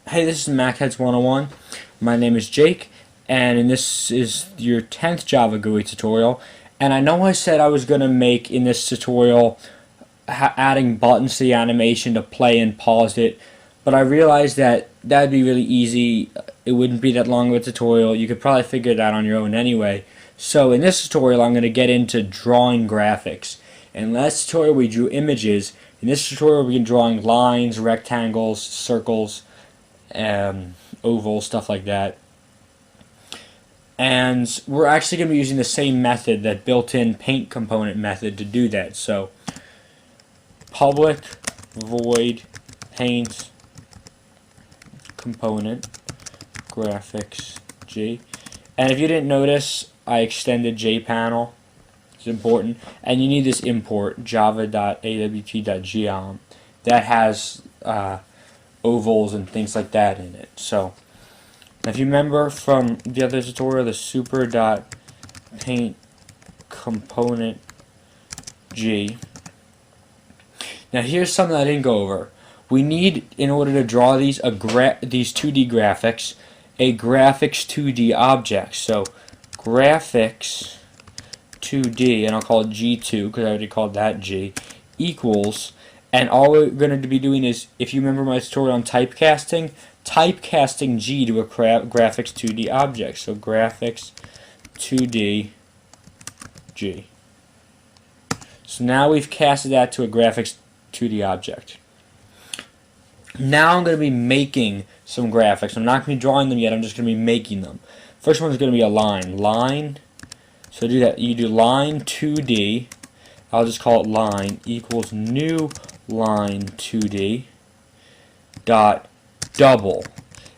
Hey, this is MacHeads 101. My name is Jake, and this is your 10th Java GUI tutorial. And I know I said I was going to make in this tutorial adding buttons to the animation to play and pause it, but I realized that that'd be really easy. It wouldn't be that long of a tutorial. You could probably figure it out on your own anyway. So in this tutorial, I'm going to get into drawing graphics. In last tutorial, we drew images. In this tutorial, we're drawing lines, rectangles, circles, oval, stuff like that. And we're actually going to be using the same method, that built-in paint component method, to do that. So public void paint component graphics G. And if you didn't notice, I extended JPanel. It's important. And you need this import java.awt.geom that has ovals and things like that in it. So if you remember from the other tutorial, the super.paint component G. Now here's something I didn't go over. We need, in order to draw these 2D graphics, a graphics 2D object. So graphics 2D, and I'll call it G2 because I already called that G, equals, and all we're going to be doing is, if you remember my tutorial on typecasting G to a graphics 2D object. So graphics 2D G. So now we've casted that to a graphics 2D object. Now I'm going to be making some graphics. I'm not going to be drawing them yet, I'm just going to be making them. First one is going to be a line. So do that. You do line 2D. I'll just call it line equals new line 2D dot double.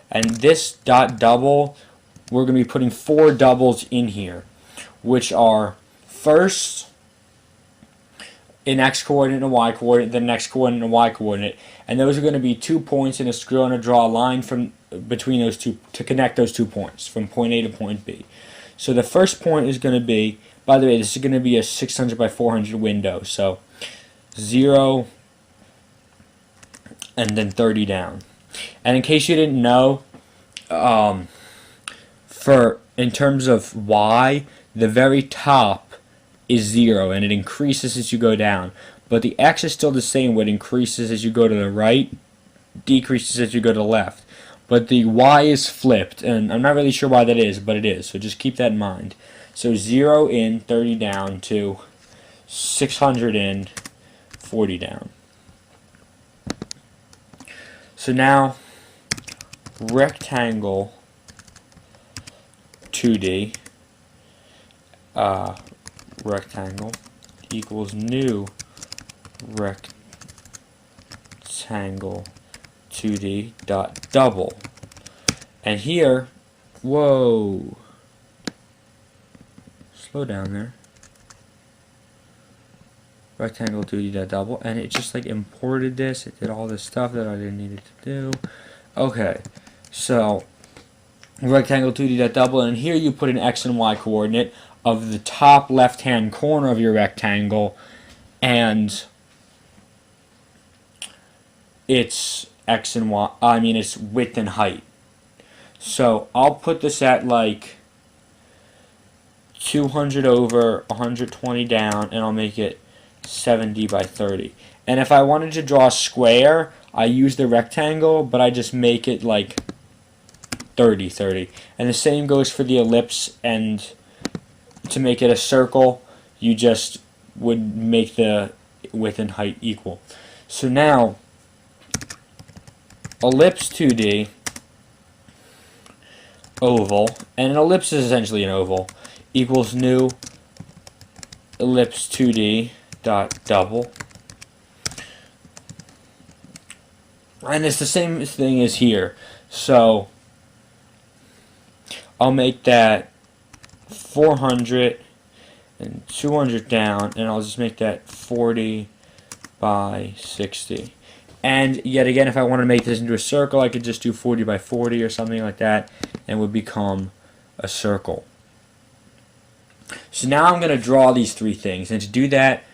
And this dot double, we're going to be putting 4 doubles in here, which are first an X coordinate and a Y coordinate, then an X coordinate and a Y coordinate, and those are going to be 2 points, and it's going to draw a line from between those two to connect those 2 points from point A to point B. So the first point is going to be, by the way, this is going to be a 600 by 400 window, so 0 and then 30 down. And in case you didn't know, in terms of Y, the very top is 0 and it increases as you go down, but the X is still the same. What increases as you go to the right, decreases as you go to the left, but the Y is flipped, and I'm not really sure why that is, but it is, so just keep that in mind. So 0 in, 30 down, to 600 in, 40 down. So now rectangle 2D rectangle equals new rectangle 2D dot double. And here, whoa, slow down there. Rectangle 2D dot double, and it just like imported this. It did all this stuff that I didn't need it to do. Okay, so rectangle 2D dot double, and here you put an X and Y coordinate of the top left hand corner of your rectangle, and it's X and Y, it's width and height. So I'll put this at like 200 over, 120 down, and I'll make it 70 by 30. And if I wanted to draw a square, I use the rectangle, but I just make it like 30. And the same goes for the ellipse, and to make it a circle, you just would make the width and height equal. So now, ellipse 2D, oval, and an ellipse is essentially an oval, equals new ellipse 2D dot double. And it's the same thing as here. So I'll make that 400 and 200 down, and I'll just make that 40 by 60. And yet again, if I want to make this into a circle, I could just do 40 by 40 or something like that, and it would become a circle. So now I'm going to draw these 3 things, and to do that,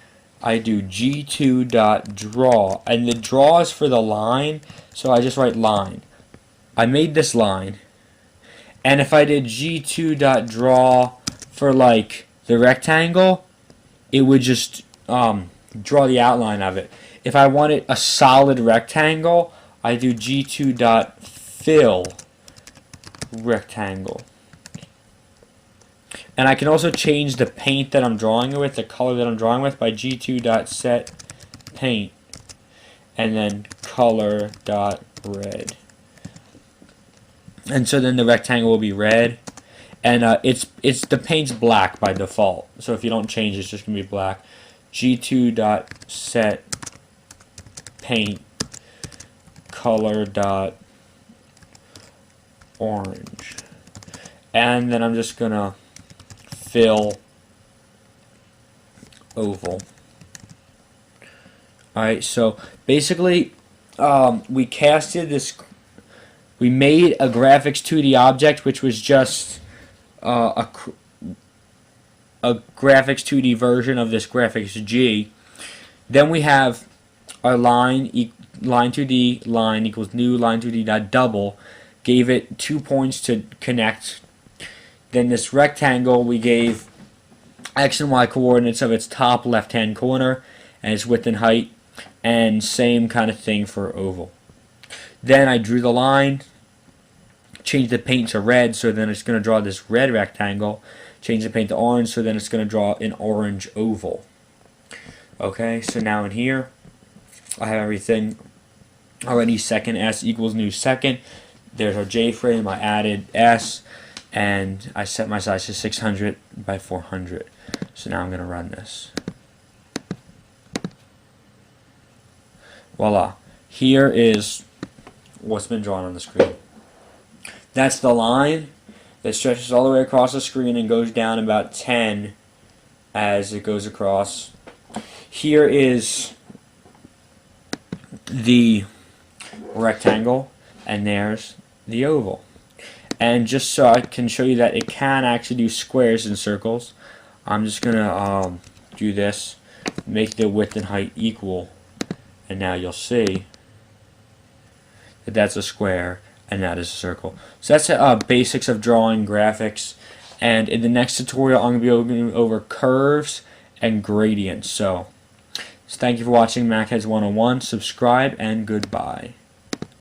I do g2.draw, and the draw is for the line, so I just write line. I made this line, and if I did G2.draw for like the rectangle, it would just draw the outline of it. If I wanted a solid rectangle, I do G2.fill rectangle. And I can also change the paint that I'm drawing with, the color that I'm drawing with, by G2.set paint, and then color.red. And so then the rectangle will be red, and the paint's black by default. So if you don't change, it's just gonna be black. G2.set paint color.orange, and then I'm just gonna fill oval. Alright, so basically we casted this, we made a graphics 2D object, which was just a graphics 2D version of this graphics G. Then we have our line 2D line equals new line 2D dot double, gave it 2 points to connect. Then this rectangle, we gave x and y coordinates of its top left hand corner and its width and height, and same kind of thing for oval. Then I drew the line, changed the paint to red, so then it's going to draw this red rectangle. Change the paint to orange, so then it's going to draw an orange oval. Okay, so now in here, I have everything already. Second S equals new second. There's our J frame. I added S, and I set my size to 600 by 400. So now I'm going to run this. Voila. Here is what's been drawn on the screen. That's the line that stretches all the way across the screen and goes down about 10 as it goes across. Here is the rectangle, and there's the oval. And just so I can show you that it can actually do squares and circles, I'm just going to do this, make the width and height equal, and now you'll see that that's a square and that is a circle. So that's basics of drawing graphics, and in the next tutorial I'm going to be going over curves and gradients. So thank you for watching MacHeads 101. Subscribe and goodbye.